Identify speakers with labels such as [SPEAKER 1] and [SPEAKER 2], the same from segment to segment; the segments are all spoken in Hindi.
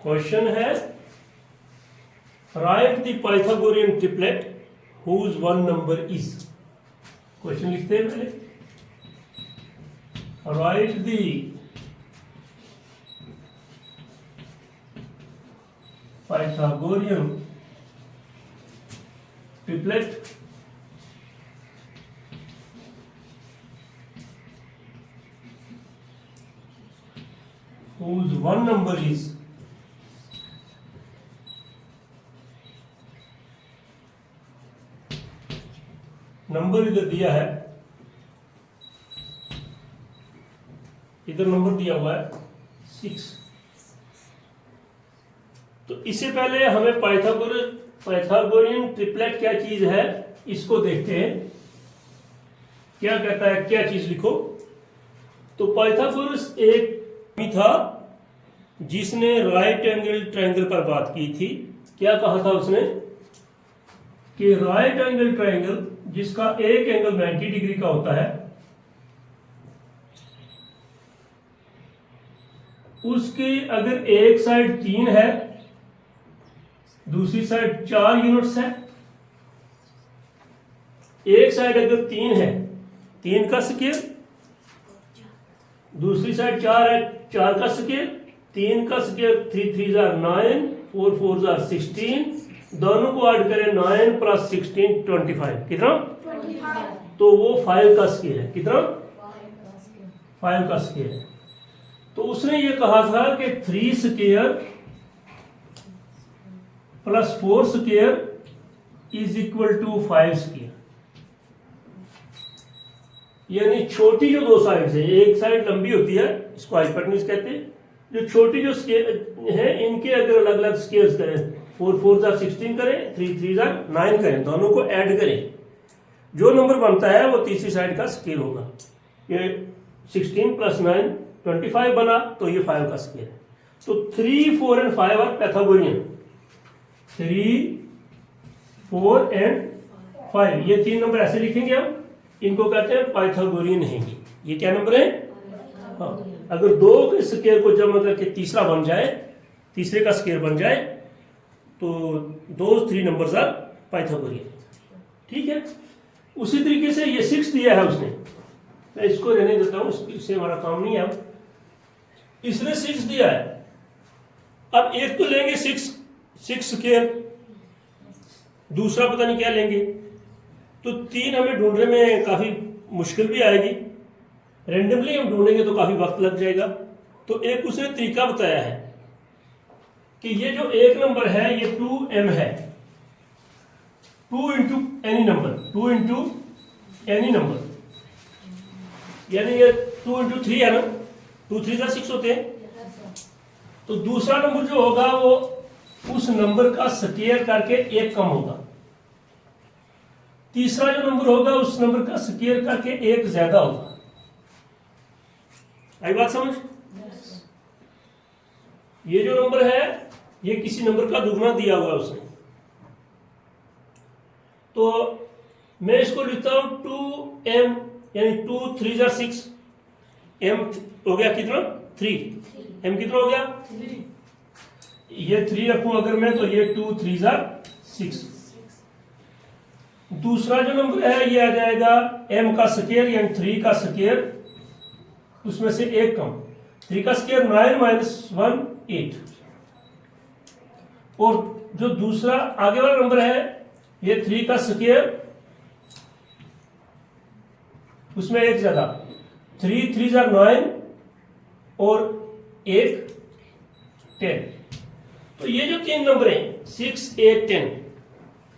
[SPEAKER 1] क्वेश्चन है write the Pythagorean triplet whose one number is. Question लिखते हैं पहले, write the Pythagorean triplet whose one number is number इधर दिया है, इधर नंबर दिया हुआ है 6। तो इससे पहले हमें पाइथागोरियन ट्रिपलेट क्या चीज है इसको देखते हैं। क्या कहता है, क्या चीज लिखो। तो पाइथागोरस एक था जिसने राइट एंगल ट्रायंगल पर बात की थी। क्या कहा था उसने कि राइट एंगल ट्रायंगल जिसका एक एंगल 90 डिग्री का होता है, उसकी अगर एक साइड 3 है, दूसरी साइड 4 यूनिट्स है। एक साइड अगर 3 है, 3 का स्केयर, दूसरी साइड 4 है, 4 का स्केयर, 3 का स्केयर, 3 3 9, 4 4 16, दोनों को ऐड करें 9 प्लस 16 25, कितना 25। तो वो 5 का स्केयर है। कितना 5 का स्केयर है। तो उसने ये कहा था कि 3 square plus 4 square is equal to 5 square. यानी छोटी जो दो साइड्स है, एक साइड लंबी होती है, इसको हाइपोटेन्यूज कहते हैं। जो छोटी जो स्केयर है इनके अगर अलग अलग स्केयर्स करें, 4 4 16 करें, 3 3 9 करें, दोनों को ऐड करें, जो नंबर बनता है वो तीसरी साइड का स्केयर होगा। ये 16 प्लस 9 25 बना, तो ये 5 का स्केयर है। तो 3 4 एंड 5 आर पैथागोरियन। 3 4 एंड 5 ये 3 नंबर ऐसे लिखेंगे हम, इनको कहते हैं पाइथागोरियन है। ये क्या नंबर है? हाँ, अगर 2 के स्केयर को जमा करके तीसरा बन जाए, तीसरे का स्केयर बन जाए, तो 2 3 नंबर्स आर पाइथागोरियन। ठीक है। उसी तरीके से ये 6 दिया है उसने, मैं इसको रहने देता हूं, इससे हमारा काम नहीं है। इसने 6 दिया है। अब एक तो लेंगे 6 स्केयर, दूसरा पता नहीं क्या लेंगे, तो 3 हमें ढूंढने में काफी मुश्किल भी आएगी। रेंडमली हम ढूंढेंगे तो काफी वक्त लग जाएगा। तो एक उसने तरीका बताया है कि ये जो एक नंबर है ये 2m है, 2 into any number, 2 into any number, यानी ये 2 इंटू 3 है ना, 2 3 6 होते हैं। तो दूसरा नंबर जो होगा वो उस नंबर का स्केयर करके 1 कम होगा। तीसरा जो नंबर होगा उस नंबर का स्केयर करके 1 ज्यादा होगा। आई बात समझ? ये जो नंबर है ये किसी नंबर का दुगना दिया हुआ है उसने। तो मैं इसको लिखता हूं 2m, यानी 2 3 6, m हो गया कितना 3, m कितना हो गया 3। ये 3 रखूं अगर मैं, तो ये 2 3 6। दूसरा जो नंबर है ये आ जाएगा m का स्केयर, यानी 3 का स्केयर, उसमें से 1 कम, 3 का स्केयर 9 माइनस 1 8। और जो दूसरा आगे वाला नंबर है ये 3 का स्केयर, उसमें 1 ज्यादा, 3 3 9 और 1 10। तो ये जो 3 नंबर हैं 6 8 10,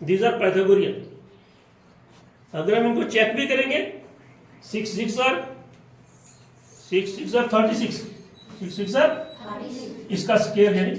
[SPEAKER 1] दीज आर पाइथागोरियन। अगर हम इनको चेक भी करेंगे, 6 6 आर 36, 6 6 आर इसका स्केयर यानी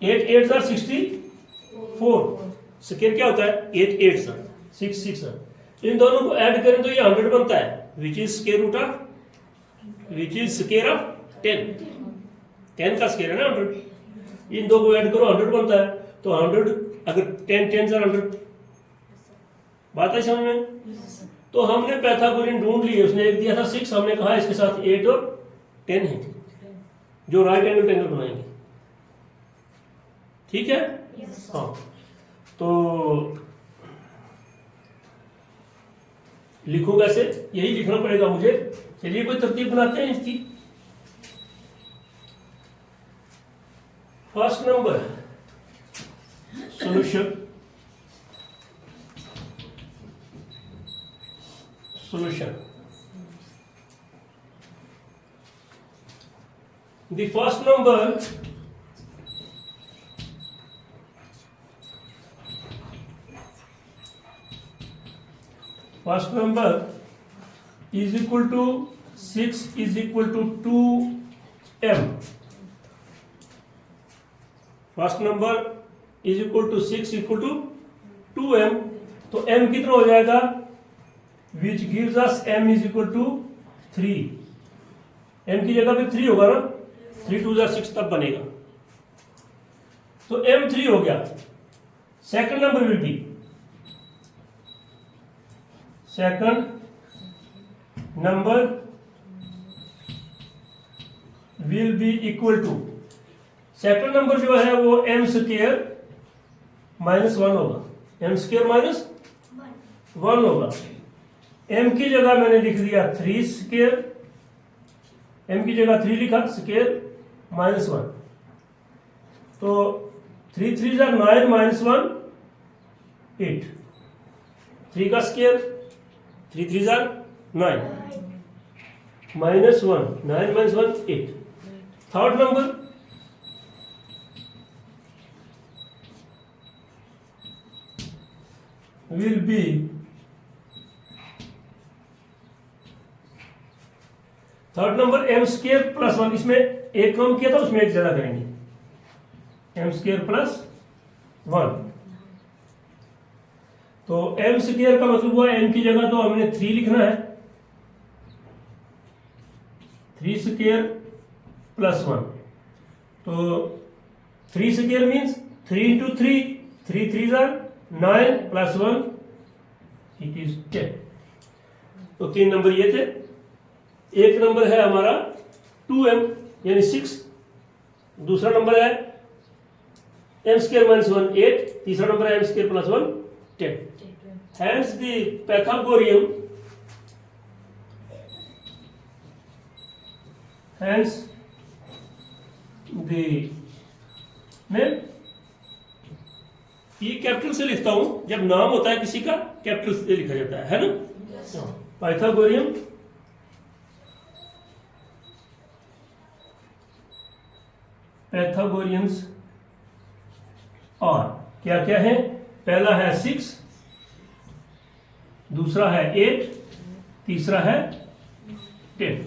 [SPEAKER 1] 8 8 आर 64। स्केयर क्या होता है 8 8 आर 6 6 आर। इन दोनों को ऐड करें तो ये 100 बनता है, which is square root of 10 का स्केयर है ना 100। इन दो को ऐड करो 100 बनता है। तो 100 अगर 10 10 आर 100, बात है समझ में? तो हमने पैथागोरियन ढूंढ लिए। उसने एक दिया था 6, हमने कहा इसके साथ 8 और 10 है जो राइट एंगल ट्रायंगल बनाएंगे। ठीक है। हाँ, तो लिखूं कैसे, यही लिखना पड़ेगा मुझे। चलिए कोई तरतीब बनाते हैं इसकी। First number solution, the first number is equal to 6 is equal to 2m. First number is equal to 6 equal to 2m, तो m कितना हो जाएगा, which gives us m is equal to 3। m की जगह पे 3 होगा ना, 3 2 6 तब बनेगा, तो m 3 हो गया। Second number will be, equal to, second number जो है वो m स्क्वायर माइनस 1 होगा, m स्क्वायर माइनस 1 होगा। m की जगह मैंने लिख दिया 3 स्क्वायर, m की जगह 3 लिखा, स्क्वायर माइनस 1, तो 3 3 जा 9 माइनस 1 8, 3 का स्क्वायर 3 3 जा 9 minus 1, 9 minus 1 8। Third number will be third number m square plus 1, इसमें एक कम किया था उसमें एक ज्यादा करेंगे, m स्क्वायर प्लस 1, तो m स्क्वायर का मतलब हुआ m की जगह तो हमने 3 लिखना है, 3 स्क्वायर प्लस 1, तो 3 स्क्वायर मीन्स 3 इंटू 3, 3 3 जा 9 प्लस 1 इट इज 10। तो 3 नंबर ये थे। एक नंबर है हमारा 2m यानी 6, दूसरा नंबर है m स्क्वायर माइनस 1 8, तीसरा नंबर है m square plus 1 10। Hence the Pythagorean, hence the, मैं ये कैपिटल से लिखता हूं, जब नाम होता है किसी का कैपिटल से लिखा जाता है ना। पाइथागोरियन पैथागोरियंस और क्या क्या है, पहला है 6, दूसरा है 8, तीसरा है 10।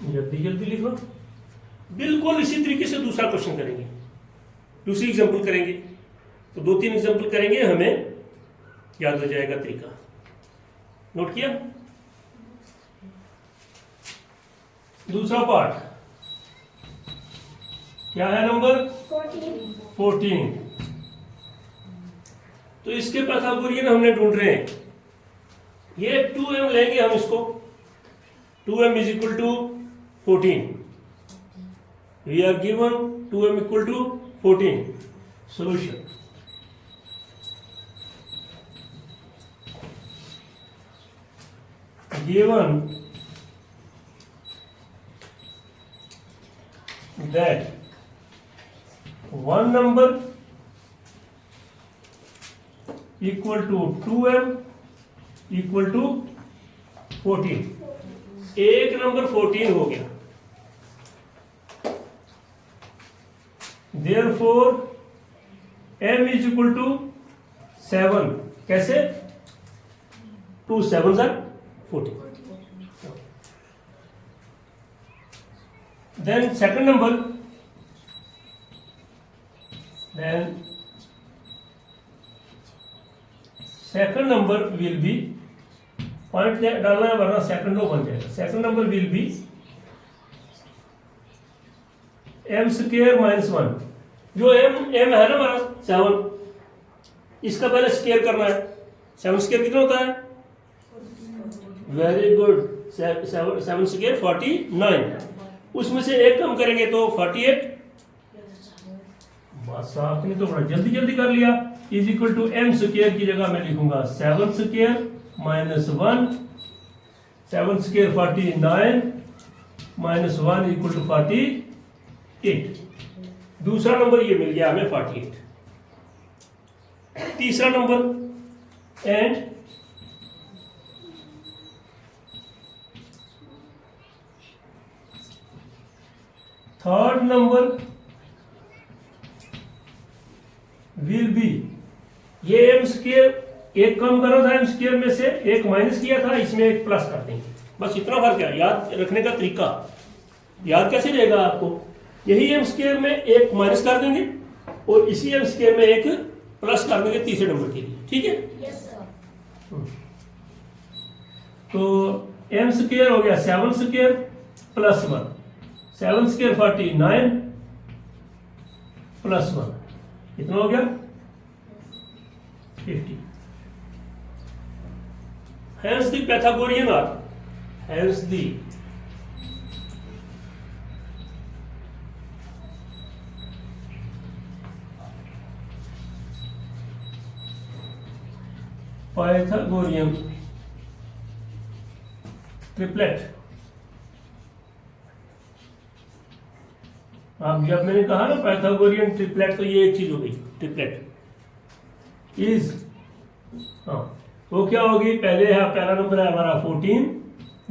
[SPEAKER 1] जल्दी जल्दी लिख लो। बिल्कुल इसी तरीके से दूसरा क्वेश्चन करेंगे, दूसरी एग्जांपल करेंगे, तो 2-3 एग्जांपल करेंगे, हमें याद हो जाएगा तरीका। नोट किया। दूसरा पार्ट क्या है, नंबर 14। तो इसके पैथागोरियन हमने ढूंढ रहे हैं, ये 2m लेंगे हम इसको, 2m is equal to 14, we are given 2m equal to 14. Solution, given that one number equal to 2m equal to 14, एक नंबर 14 हो गया, Therefore m is equal to 7, कैसे, 2 7s are 14। Then second number, will be, point डालना है वरना सेकंड रो बन जाएगा। Second number will B m square minus 1, जो m है ना हमारा 7, इसका पहले स्क्वायर करना है। 7 स्क्वायर कितना होता है, वेरी गुड, 7 स्क्वायर 49, उसमें से एक कम करेंगे तो 48। बस आपने तो बड़ा जल्दी जल्दी कर लिया। Is equal to m square की जगह मैं लिखूंगा 7 square minus 1, 7 square 49 minus 1 equal to 48। दूसरा नंबर ये मिल गया हमें 48। तीसरा number and third number will be, ये एम स्क्वायर एक कम करा था एम स्क्वायर में से, एक माइनस किया था, इसमें एक प्लस कर देंगे। बस इतना फर्क है। याद रखने का तरीका याद कैसे रहेगा आपको, यही एम स्क्वायर में एक माइनस कर देंगे और इसी एम स्क्वायर में एक प्लस कर देंगे तीसरे नंबर के लिए। ठीक है?
[SPEAKER 2] Yes sir.
[SPEAKER 1] तो एम स्क्वायर हो गया 7 स्क्वायर प्लस 1, 7 स्क्वायर 49 प्लस 1 कितना हो गया 50। Hence the Pythagorean or hence the Pythagorean triplet। अब जब मैंने कहा ना पाइथागोरियन ट्रिपलेट, तो ये एक चीज हो गई ट्रिपलेट इज, हाँ वो क्या होगी, पहला नंबर है हमारा 14,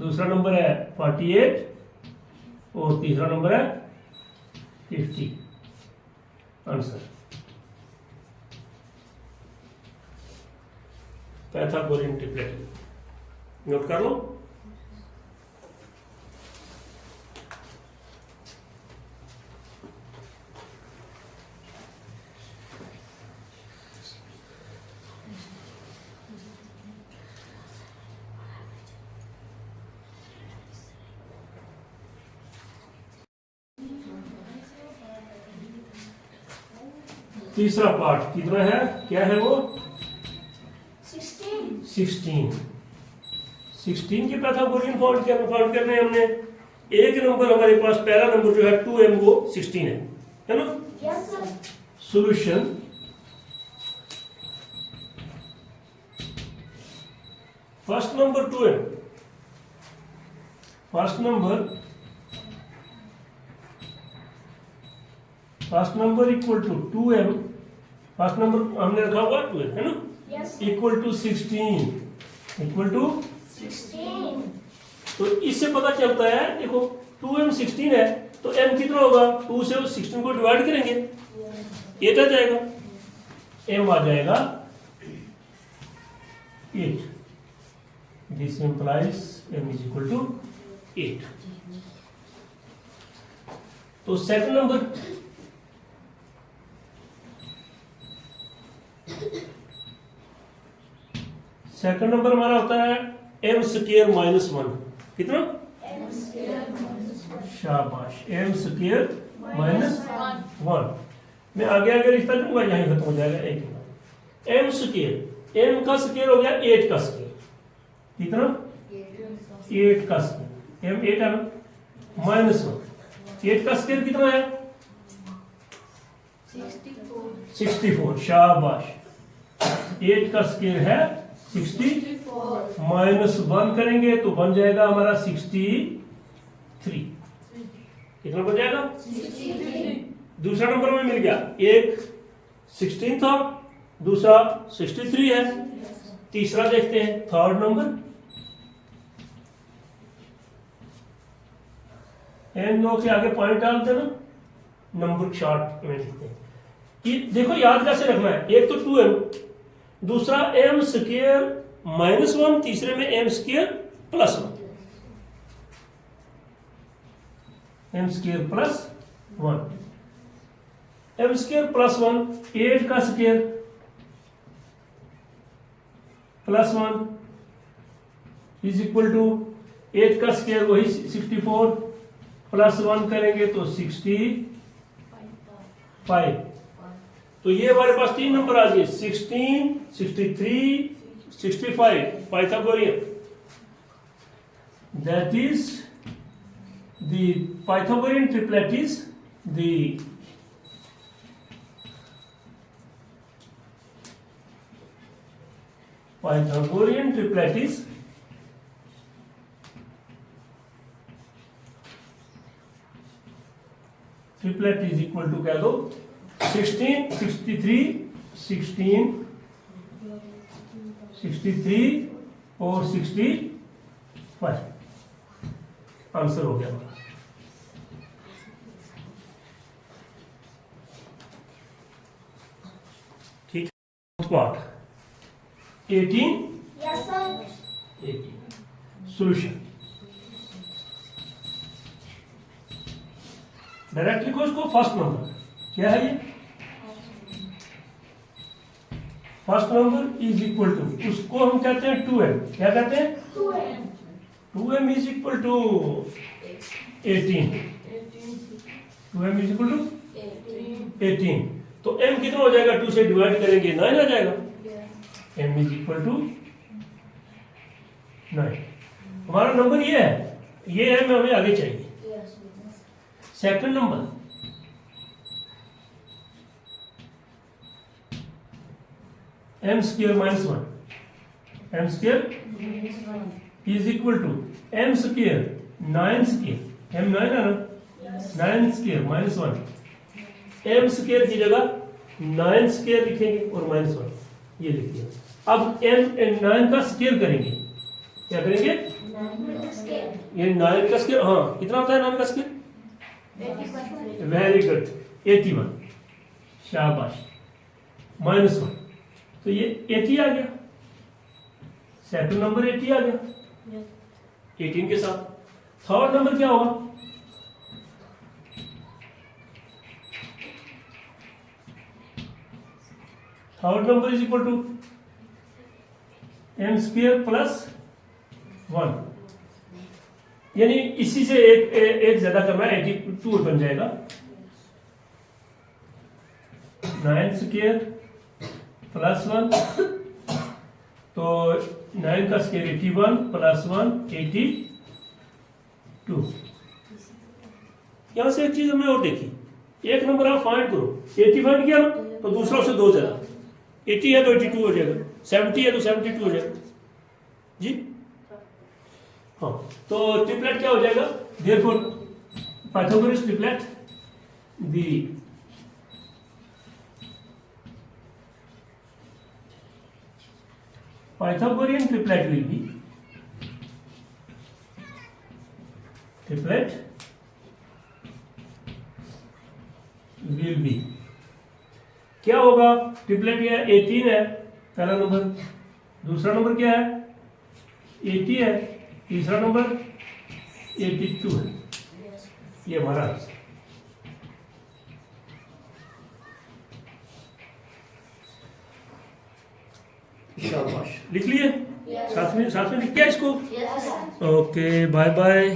[SPEAKER 1] दूसरा नंबर है 48 और तीसरा नंबर है 50। आंसर पाइथागोरियन ट्रिपलेट नोट कर लो। तीसरा पार्ट कितना है, क्या है वो 16 के पाइथागोरियन फाउंड करने हमने। एक नंबर हमारे पास पहला नंबर जो है 2m वो 16 है ना?
[SPEAKER 2] Yes sir.
[SPEAKER 1] Solution first number 2m, first number equal to 2m, first number हमने रखा हुआ 2m है ना?
[SPEAKER 2] Yes.
[SPEAKER 1] Equal to 16, equal to
[SPEAKER 2] 16।
[SPEAKER 1] तो इससे पता चलता है, देखो 2m 16 है तो m कितना होगा, 2 से 16 को डिवाइड करेंगे 8 आ जाएगा, m आ जाएगा 8। This implies m is equal to 8। तो सेकंड नंबर हमारा होता है m स्क्वायर माइनस 1। कितना? शाबाश, m स्क्वायर माइनस 1। मैं आगे लिखता जाऊंगा, यहीं खत्म हो जाएगा। एक m स्क्वायर, m का स्क्वायर हो गया 8 का स्क्वायर। कितना? 8 का स्क्वायर, m 8 है ना, माइनस 1। 8 का स्क्वायर कितना है 64। शाबाश, 8 का स्क्वायर है 64, माइनस 1 करेंगे तो बन जाएगा हमारा 63। कितना बन जाएगा
[SPEAKER 2] 63।
[SPEAKER 1] दूसरा नंबर में मिल गया, एक 16 था, दूसरा 63 है। तीसरा देखते हैं, थर्ड नंबर एन नो के आगे पॉइंट डाल देना, नंबर शॉर्ट में लिखते हैं कि देखो याद कैसे रखना है। एक तो 2m, दूसरा m स्क्वायर माइनस 1, तीसरे में m square plus 1, m square plus 1, m square plus 1, 8 का square plus 1 is equal to 8 का स्क्वायर वही 64, प्लस 1 करेंगे तो 65। तो ये हमारे पास 3 नंबर आ गए, 16, 63, 65 Pythagorean. That is the Pythagorean triplet is the Pythagorean triplet is equal to क्या दो 16, 63, 16, 63 और 65 आंसर हो गया हमारा। ठीक है, part 18
[SPEAKER 2] Yes, sir.
[SPEAKER 1] Solution direct लिखो इसको। फर्स्ट नंबर क्या है ये? First number is equal to, उसको हम कहते हैं 2m। क्या कहते हैं?
[SPEAKER 2] 2m.
[SPEAKER 1] 2m is equal to 18। 2m is equal to 18। तो m कितना हो जाएगा? 2 से डिवाइड करेंगे 9 आ जाएगा। m is equal to 9। हमारा नंबर ये है, हमें आगे चाहिए। Second number m square minus 1, m square is equal to m square 9 square, m 9 है ना, 9 स्क्वायर माइनस 1। m स्क्वायर की जगह 9 स्क्वायर लिखेंगे और माइनस 1 ये लिखिए। अब m 9 का स्क्वायर करेंगे, क्या करेंगे?
[SPEAKER 2] 9 scale.
[SPEAKER 1] ये 9 का स्क्वायर, हाँ कितना होता है 9 का स्क्वायर?
[SPEAKER 2] 85.
[SPEAKER 1] Very good, 81। शाबाश, माइनस 1, तो ये 80 आ गया। सेकंड नंबर 80 आ गया 18 के साथ। थर्ड नंबर क्या होगा? Third number is equal to m square plus 1, यानी इसी से एक ज्यादा करना है, 82 बन जाएगा। 9 स्क्वायर प्लस 1, तो 9 का स्क्वायर 81 प्लस 1 82। यहां से एक चीज हमने और देखी, एक नंबर आप फाइंड करो, 80 फाइंड किया ना तो दूसरा उससे 2 ज्यादा, 80 है तो 82 हो जाएगा, 70 है तो 72 हो जाएगा जी। हाँ, तो ट्रिपलेट क्या हो जाएगा? Therefore Pythagoras triplet, the Pythagorean triplet will be क्या होगा? ट्रिपलेट ये 18 है पहला नंबर, दूसरा नंबर क्या है? 80 है, तीसरा नंबर 82 है। ये हमारा आंसर। शाबाश, लिख लिए?
[SPEAKER 2] Yes.
[SPEAKER 1] साथ में लिख दिया इसको।
[SPEAKER 2] Yes, sir.
[SPEAKER 1] Okay, bye bye.